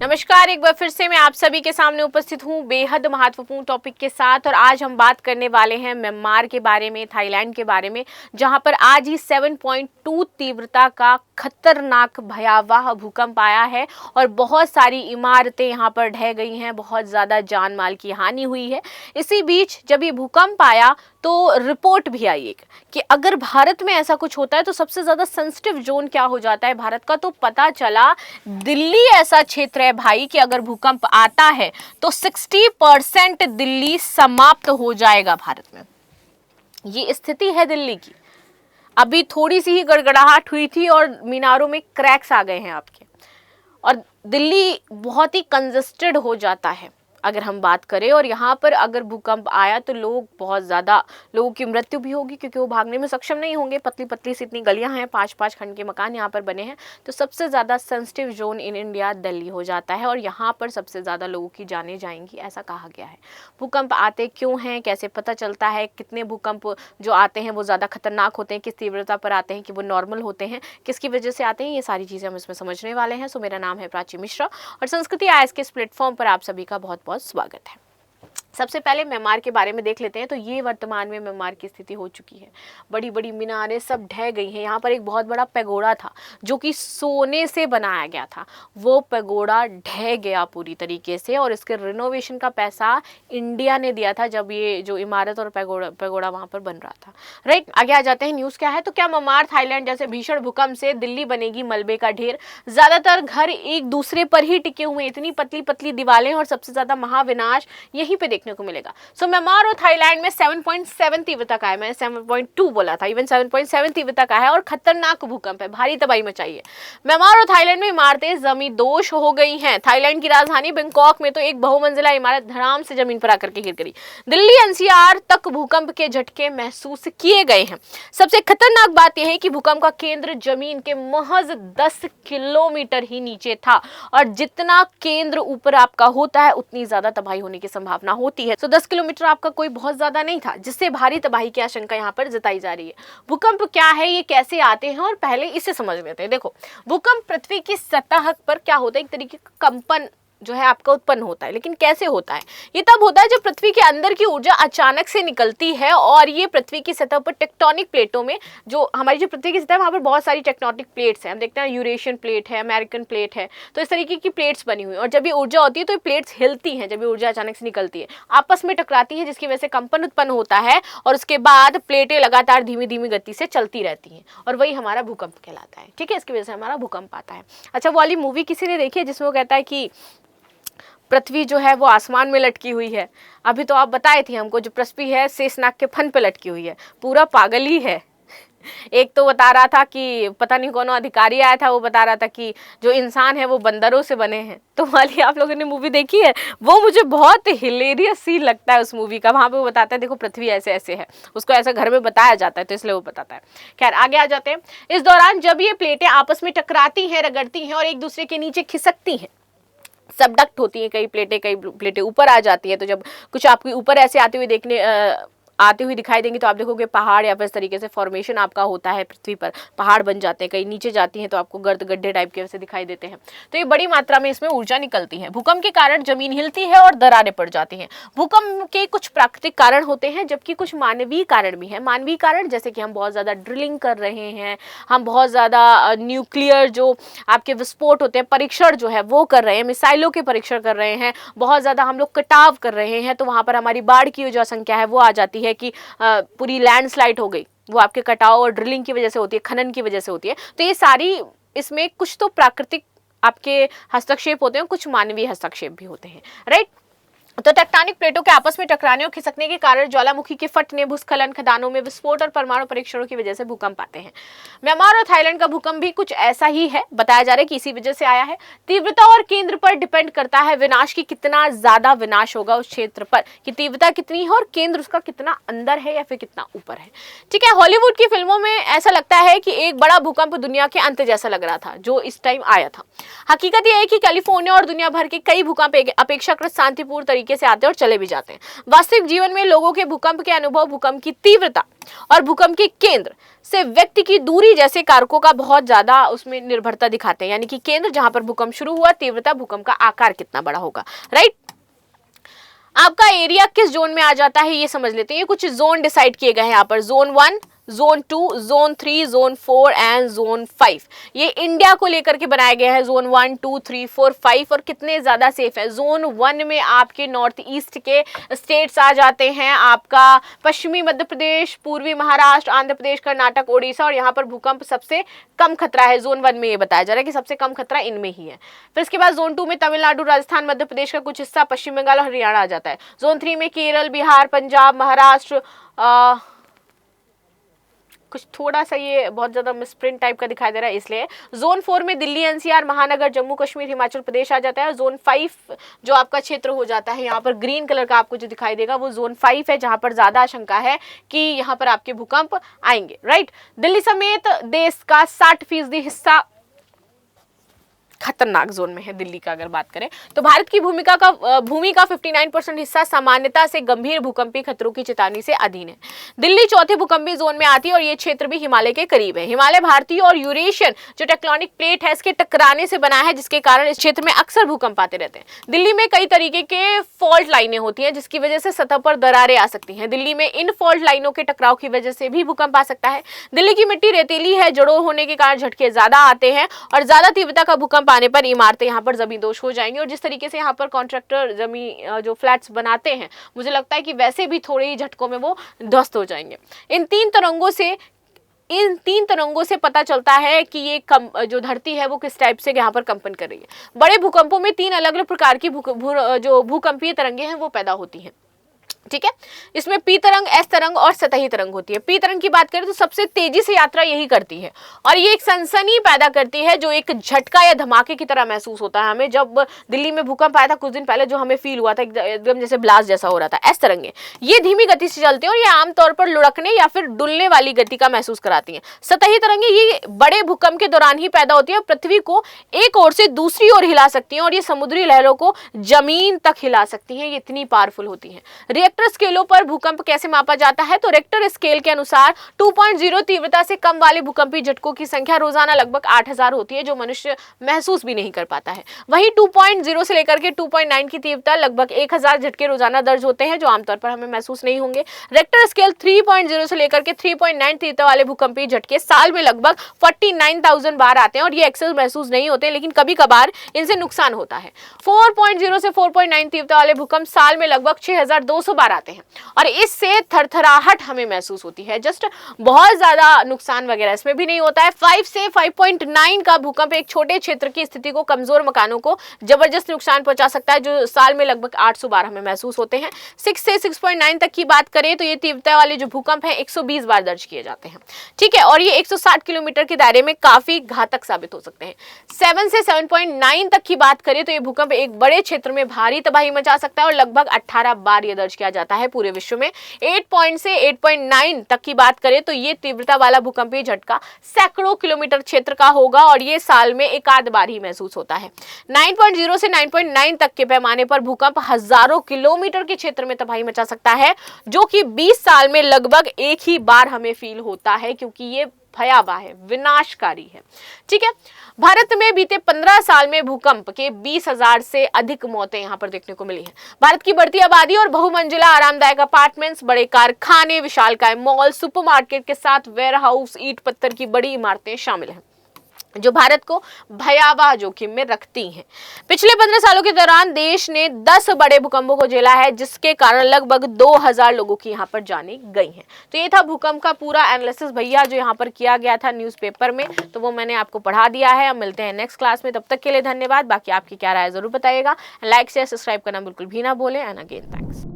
नमस्कार, एक बार फिर से मैं आप सभी के सामने उपस्थित हूँ बेहद महत्वपूर्ण टॉपिक के साथ। और आज हम बात करने वाले हैं म्यांमार के बारे में, थाईलैंड के बारे में, जहां पर आज ही 7.2 तीव्रता का खतरनाक भयावह भूकंप आया है और बहुत सारी इमारतें यहां पर ढह गई हैं, बहुत ज़्यादा जान माल की हानि हुई है। इसी बीच जब ये भूकंप आया तो रिपोर्ट भी आई एक कि अगर भारत में ऐसा कुछ होता है तो सबसे ज़्यादा सेंसिटिव जोन क्या हो जाता है भारत का। तो पता चला दिल्ली ऐसा क्षेत्र है भाई कि अगर भूकंप आता है तो 60% दिल्ली समाप्त हो जाएगा भारत में। ये स्थिति है दिल्ली की। अभी थोड़ी सी ही गड़गड़ाहट हुई थी और मीनारों में क्रैक्स आ गए हैं आपके, और दिल्ली बहुत ही कंजेस्टेड हो जाता है अगर हम बात करें। और यहाँ पर अगर भूकंप आया तो बहुत ज़्यादा लोगों की मृत्यु भी होगी, क्योंकि वो भागने में सक्षम नहीं होंगे। पतली पतली सी इतनी गलियाँ हैं, 5-5 खंड के मकान यहाँ पर बने हैं। तो सबसे ज़्यादा sensitive zone in India Delhi हो जाता है और यहाँ पर सबसे ज़्यादा लोगों की जानें जाएंगी, ऐसा कहा गया है। भूकंप आते क्यों हैं, कैसे पता चलता है, कितने भूकंप जो आते हैं वो ज़्यादा खतरनाक होते हैं, किस तीव्रता पर आते हैं कि वो नॉर्मल होते हैं, किसकी वजह से आते हैं, ये सारी चीज़ें हम इसमें समझने वाले हैं। सो मेरा नाम है प्राची मिश्रा और संस्कृति आईएएस के इस प्लेटफॉर्म पर आप सभी का बहुत बहुत स्वागत है। सबसे पहले म्यांमार के बारे में देख लेते हैं। तो ये वर्तमान में म्यांमार की स्थिति हो चुकी है। बड़ी बड़ी मीनारें सब ढह गई हैं। यहाँ पर एक बहुत बड़ा पैगोडा था जो कि सोने से बनाया गया था, वो पैगोडा ढह गया पूरी तरीके से और इसके रिनोवेशन का पैसा इंडिया ने दिया था जब ये जो इमारत और पैगोडा वहाँ पर बन रहा था। राइट, आगे आ जाते हैं। न्यूज़ क्या है, तो क्या म्यांमार थाईलैंड जैसे भीषण भूकंप से दिल्ली बनेगी मलबे का ढेर। ज़्यादातर घर एक दूसरे पर ही टिके हुए, इतनी पतली पतली दीवारें और सबसे ज़्यादा महाविनाश यहीं पे देखने को मिलेगा। सो म्यांमार और थाईलैंड में 7.7 तीव्रता का है, मैंने 7.2 बोला था, इवन 7.7 तीव्रता का है और खतरनाक भूकंप है, भारी तबाही मचाई है। म्यांमार और थाईलैंड में इमारतें जमींदोज हो गई हैं। थाईलैंड की राजधानी बैंकॉक में तो एक बहुमंजिला इमारत धड़ाम से जमीन पर आकर के गिर गई। दिल्ली एनसीआर तक भूकंप के झटके महसूस किए गए हैं। सबसे खतरनाक बात यह है कि भूकंप का केंद्र जमीन के महज 10 किलोमीटर ही नीचे था और जितना केंद्र ऊपर आपका होता है उतनी ज्यादा तबाही होने की संभावना होती है। तो 10 किलोमीटर आपका कोई बहुत ज्यादा नहीं था, जिससे भारी तबाही की आशंका यहाँ पर जताई जा रही है। भूकंप क्या है, ये कैसे आते हैं, और पहले इसे समझ लेते हैं। देखो, भूकंप पृथ्वी की सतह पर क्या होता है, एक तरीके का कंपन जो है आपका उत्पन्न होता है। लेकिन कैसे होता है, ये तब होता है जब पृथ्वी के अंदर की ऊर्जा अचानक से निकलती है और ये पृथ्वी की सतह पर टेक्टोनिक प्लेटों में, जो हमारी जो पृथ्वी की सतह है वहाँ पर बहुत सारी टेक्टोनिक प्लेट्स हैं। हम देखते हैं यूरेशियन प्लेट है, अमेरिकन प्लेट है, तो इस तरीके की प्लेट्स बनी हुई हैं। और जब ये ऊर्जा होती है तो ये प्लेट्स हिलती हैं, जब ये ऊर्जा अचानक से निकलती है आपस में टकराती है, जिसकी वजह से कंपन उत्पन्न होता है और उसके बाद प्लेटें लगातार धीमी धीमी गति से चलती रहती हैं और वही हमारा भूकंप कहलाता है। ठीक है, इसकी वजह से हमारा भूकंप आता है। अच्छा, वो वाली मूवी किसी ने देखी है जिसमें वो कहता है कि पृथ्वी जो है वो आसमान में लटकी हुई है। अभी तो आप बताए थे हमको, जो पृथ्वी है शेषनाग के फन पे लटकी हुई है, पूरा पागल ही है। एक तो बता रहा था कि पता नहीं कौन अधिकारी आया था, वो बता रहा था कि जो इंसान है वो बंदरों से बने हैं। तो वाली आप लोगों ने मूवी देखी है, वो मुझे बहुत हिलेरियस सीन लगता है उस मूवी का। वहाँ पे वो बताता है देखो पृथ्वी ऐसे ऐसे है, उसको ऐसा घर में बताया जाता है तो इसलिए वो बताता है। खैर, आगे आ जाते हैं। इस दौरान जब ये प्लेटें आपस में टकराती हैं, रगड़ती हैं और एक दूसरे के नीचे खिसकती हैं, सबडक्ट होती हैं, कई प्लेटें ऊपर आ जाती है। तो जब कुछ आपकी ऊपर ऐसे आते हुए दिखाई देंगी तो आप देखोगे पहाड़ या फिर इस तरीके से फॉर्मेशन आपका होता है पृथ्वी पर, पहाड़ बन जाते हैं। कहीं नीचे जाती हैं तो आपको गर्द गड्ढे टाइप के वैसे दिखाई देते हैं। तो ये बड़ी मात्रा में इसमें ऊर्जा निकलती है। भूकंप के कारण जमीन हिलती है और दरारें पड़ जाती हैं। भूकंप के कुछ प्राकृतिक कारण होते हैं जबकि कुछ मानवीय कारण भी हैं। मानवीय कारण जैसे कि हम बहुत ज़्यादा ड्रिलिंग कर रहे हैं, हम बहुत ज़्यादा न्यूक्लियर जो आपके विस्फोट होते हैं परीक्षण जो है वो कर रहे हैं, मिसाइलों के परीक्षण कर रहे हैं, बहुत ज़्यादा हम लोग कटाव कर रहे हैं, तो वहाँ पर हमारी बाढ़ की जो संख्या है वो आ जाती है कि पूरी लैंडस्लाइड हो गई। वो आपके कटाव और ड्रिलिंग की वजह से होती है, खनन की वजह से होती है। तो ये सारी, इसमें कुछ तो प्राकृतिक आपके हस्तक्षेप होते हैं, कुछ मानवीय हस्तक्षेप भी होते हैं। राइट, तो टेक्टोनिक प्लेटों के आपस में टकराने और खिसकने के कारण ज्वालामुखी के फटने, भूस्खलन, खदानों में विस्फोट और परमाणु परीक्षणों की वजह से भूकंप आते हैं। म्यांमार और थाईलैंड का भूकंप भी कुछ ऐसा ही है, बताया जा रहा है कि इसी वजह से आया है। तीव्रता और केंद्र पर डिपेंड करता है विनाश की, कितना ज्यादा विनाश होगा उस क्षेत्र पर, कि तीव्रता कितनी है और केंद्र उसका कितना अंदर है या फिर कितना ऊपर है। ठीक है, हॉलीवुड की फिल्मों में ऐसा लगता है कि एक बड़ा भूकंप दुनिया के अंत जैसा लग रहा था जो इस टाइम आया था। हकीकत यह है कि कैलिफोर्निया और दुनिया भर के कई भूकंप अपेक्षाकृत शांतिपूर्ण तरीके से आते हैं और चले भी जाते हैं। वास्तविक जीवन में लोगों के भूकंप के अनुभव, भूकंप की तीव्रता और भूकंप के केंद्र से व्यक्ति की दूरी जैसे कारकों का बहुत ज्यादा उसमें निर्भरता दिखाते हैं, यानी कि केंद्र जहां पर भूकंप शुरू हुआ, तीव्रता, भूकंप का आकार कितना बड़ा होगा, राइट। आपका एरिया किस जोन में आ जाता है ये समझ लेते हैं। ये कुछ जोन डिसाइड किए गए हैं यहाँ पर, zone 1, zone 2, zone 3, zone 4 and zone 5। ये इंडिया को लेकर के बनाए गए हैं, जोन 1, 2, 3, 4, 5। और कितने ज्यादा सेफ है, जोन 1 में आपके नॉर्थ ईस्ट के स्टेट्स आ जाते हैं, आपका पश्चिमी मध्य प्रदेश, पूर्वी महाराष्ट्र, आंध्र प्रदेश, कर्नाटक, ओडिशा। और यहाँ पर भूकंप सबसे कम खतरा है, जोन 1 में ये बताया जा रहा है कि सबसे कम खतरा इनमें ही है। फिर इसके बाद जोन 2 में तमिलनाडु, राजस्थान, मध्य प्रदेश का कुछ हिस्सा, पश्चिम बंगाल और हरियाणा आ जाता है। जोन 3 में केरल, बिहार, पंजाब, महाराष्ट्र, कुछ थोड़ा सा ये बहुत ज्यादा मिसप्रिंट टाइप का दिखाई दे रहा है इसलिए। जोन 4 में दिल्ली, एनसीआर, महानगर, जम्मू कश्मीर, हिमाचल प्रदेश आ जाता है। जोन 5 जो आपका क्षेत्र हो जाता है, यहाँ पर ग्रीन कलर का आपको जो दिखाई देगा वो जोन 5 है, जहां पर ज्यादा आशंका है कि यहाँ पर आपके भूकंप आएंगे, राइट। दिल्ली समेत देश का 60% हिस्सा खतरनाक जोन में है, दिल्ली का अगर बात करें तो। भारत की भूमि का 59% हिस्सा सामान्यता से गंभीर भूकंपीय खतरों की चेतावनी से अधीन है। दिल्ली चौथे भूकंपीय जोन में आती है और ये क्षेत्र भी हिमालय के करीब है। हिमालय भारतीय और यूरेशियन जो टेक्टोनिक प्लेट है इसके टकराने से बना है, जिसके कारण इस क्षेत्र में अक्सर भूकंप आते रहते हैं। दिल्ली में कई तरीके के फॉल्ट लाइनें होती हैं, जिसकी वजह से सतह पर दरारें आ सकती हैं। दिल्ली में इन फॉल्ट लाइनों के टकराव की वजह से भी भूकंप आ सकता है। दिल्ली की मिट्टी रेतीली है, जड़ों होने के कारण झटके ज्यादा आते हैं और ज्यादा तीव्रता का भूकंप आने पर इमारतें यहाँ पर जमींदोज हो जाएंगी। और जिस तरीके से यहाँ पर कॉन्ट्रैक्टर जमीन जो फ्लैट्स बनाते हैं, मुझे लगता है कि वैसे भी थोड़े ही झटकों में वो ध्वस्त हो जाएंगे। इन तीन तरंगों से पता चलता है कि ये जो धरती है वो किस टाइप से यहाँ पर कंपन कर रही है। बड़े भूकंपों में 3 अलग अलग प्रकार की जो भूकंपीय तरंगे हैं वो पैदा होती हैं, ठीक है। इसमें पी तरंग, एस तरंग और सतही तरंग होती है। पी तरंग की बात करें तो सबसे तेजी से यात्रा यही करती है और ये एक सनसनी पैदा करती है जो एक झटका या धमाके की तरह महसूस होता है हमें। जब दिल्ली में भूकंप आया था कुछ दिन पहले, जो हमें फील हुआ था एकदम जैसे ब्लास्ट जैसा हो रहा था। एस तरंगे ये धीमी गति से चलती है और ये आमतौर पर लुढ़कने या फिर डुलने वाली गति का महसूस कराती है। सतही तरंगे ये बड़े भूकंप के दौरान ही पैदा होती है, पृथ्वी को एक ओर से दूसरी ओर हिला सकती है और ये समुद्री लहरों को जमीन तक हिला सकती है। ये इतनी पावरफुल होती है। रेक्टर स्केलों पर भूकंप कैसे मापा जाता है, तो रेक्टर स्केल के अनुसार 2.0 तीव्रता से कम वाले भूकंपीय झटकों की संख्या रोजाना लगभग 8000 होती है, जो मनुष्य महसूस भी नहीं कर पाता है। वहीं 2.0 से लेकर के 2.9 की तीव्रता लगभग 1000 झटके रोजाना दर्ज होते हैं, जो आमतौर पर हमें महसूस नहीं होंगे। रेक्टर स्केल 3.0 से लेकर के 3.9 तीव्रता वाले भूकंपीय झटके साल में लगभग 49,000 बार आते हैं और ये अक्सर महसूस नहीं होते, लेकिन कभी कभार इनसे नुकसान होता है। 4.0 से 4.9 तीव्रता वाले भूकंप साल में लगभग 6200 बार आते हैं और इससे थरथराहट हमें महसूस होती है। जस्ट बहुत ज्यादा नुकसान वगैरह इसमें भी नहीं होता है। 5 से 5.9 का भूकंप एक छोटे क्षेत्र की स्थिति को, कमजोर मकानों को जबरदस्त नुकसान पहुंचा सकता है, जो साल में लगभग 800 बार हमें महसूस होते हैं। 6 से 6.9 तक की बात करें तो ये तीव्रता वाले जो भूकंप है 120 बार दर्ज किए जाते हैं, ठीक है, और ये 160 किलोमीटर के दायरे में काफी घातक साबित हो सकते हैं। 7 से 7.9 तक की बात करें तो ये भूकंप एक बड़े क्षेत्र में भारी तबाही मचा सकता है और लगभग 18 बार ये दर्ज किया जाता है पूरे विश्व में। 8 से 8.9 तक की बात करें तो ये तीव्रता वाला भूकंपीय झटका सैकड़ों किलोमीटर क्षेत्र का होगा और ये साल में एक आध बार ही महसूस होता है। 9.0 से 9.9 तक के पैमाने पर भूकंप हजारों किलोमीटर के क्षेत्र में तबाही मचा सकता है, जो कि 20 साल में लगभग एक ही बार हमें फील होता है, क्योंकि ये भयावह है, विनाशकारी है, ठीक है। भारत में बीते 15 साल में भूकंप के 20,000 से अधिक मौतें यहां पर देखने को मिली हैं। भारत की बढ़ती आबादी और बहुमंजिला आरामदायक अपार्टमेंट्स, बड़े कारखाने, विशालकाय मॉल, सुपरमार्केट के साथ वेयर हाउस, ईंट पत्थर की बड़ी इमारतें शामिल हैं, जो भारत को भयावह जोखिम में रखती हैं। पिछले 15 सालों के दौरान देश ने 10 बड़े भूकंपों को झेला है, जिसके कारण लगभग 2000 लोगों की यहां पर जानें गई हैं। तो ये था भूकंप का पूरा एनालिसिस भैया, जो यहां पर किया गया था न्यूज़पेपर में, तो वो मैंने आपको पढ़ा दिया है। अब मिलते हैं नेक्स्ट क्लास में, तब तक के लिए धन्यवाद। बाकी आपकी क्या राय जरूर बताइएगा। लाइक शेयर सब्सक्राइब करना बिल्कुल भी ना भूलें। And again thanks.